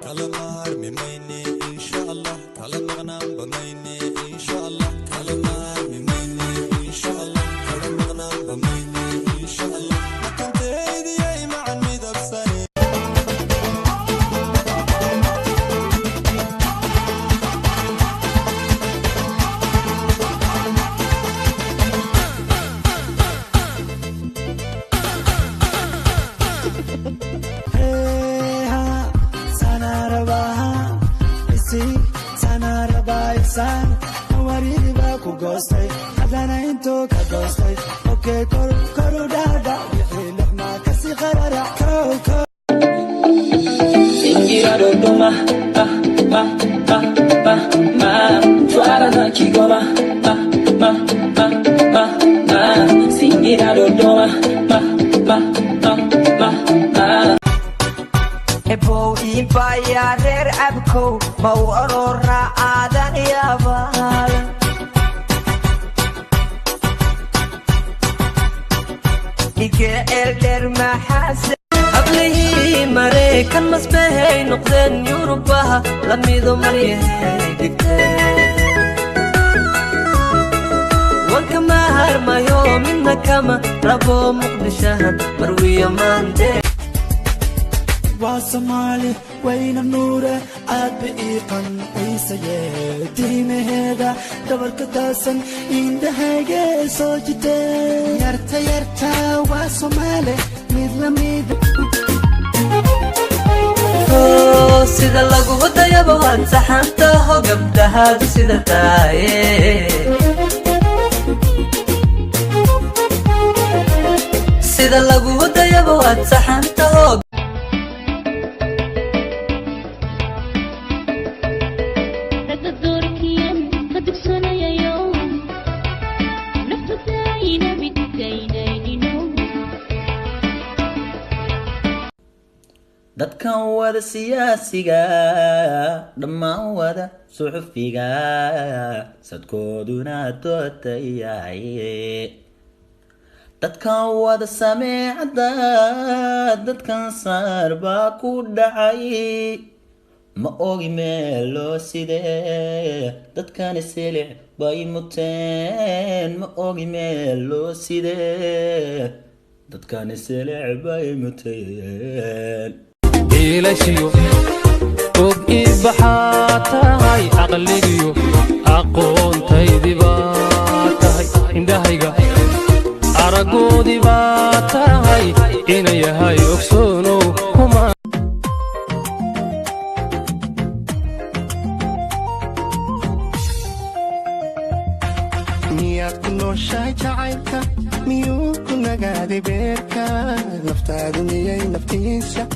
كلامار مميني إن شاء الله كلام مغنم بميني إن شاء الله كلامار مميني إن شاء الله كلام مغنم بميني إن شاء الله ما كنت هيدي أي مع الميدا بسني Ghostay, hadana into ka ghostay. Okay, koru dada, yihil ma kasi qarara karo. Singira dodoma, ma. Twara na kigoma, ma. Singira dodoma, ma. Ebo impaya der abko, mau aurora adan yabal. الدر ما حاسس قبله مريكا مسبهي نقدن يوروباها لميدو مريه وكما هرما يوم إنكما ربو مقدشاها مروية ماندي واسمالي وين النور عاد بإيقن ويسيه ديمي هيدا دبر كداسن إن دهاجة سوجته يرتا واسمالي ميد sida lagu wadayaba waan saxantaho gabdhahaadu sida tahay sida lagu wadayaba waan saxantaho dadkan wada siyaasiga dhammaan wada suxufiga sadkooduna tootayay dadkan wada sameecada dadkan saar baa ku dhacay ma ogi meelo sidee dadkan silic bay muteen ma ogi meelo sidee dadkan silic bay muteen إلاشيو فوق إبحاتهاي عقليو أقون تايدي باتهاي إندهايغا أرقو دي باتهاي إنا يهاي أكسونو هما مياد كنو شاي جعيلكا ميو كنا قادي بيركا نفتادو مياي نفتيسا